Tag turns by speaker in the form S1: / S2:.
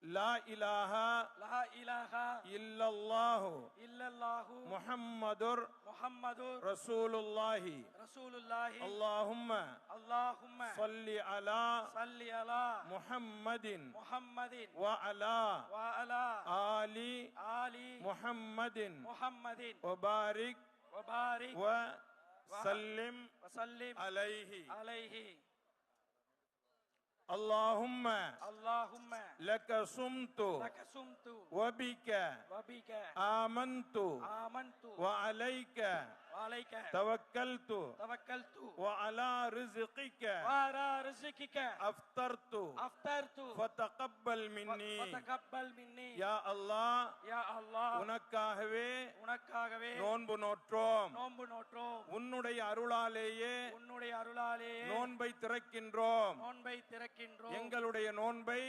S1: لا إله إلا الله محمد رسول الله اللهم صل على محمد وعلى آل محمد وبارك وسلم عليه اللهم لك صمت وبك آمنت وعليك توكلت وعلى رزقك أفطرت فتقبل مني يا الله உனக்காகவே நோன்பு நோற்றோம் உன்னுடைய அருளாலேயே நோன்பை திறக்கின்றோம் எங்களுடைய நோன்பை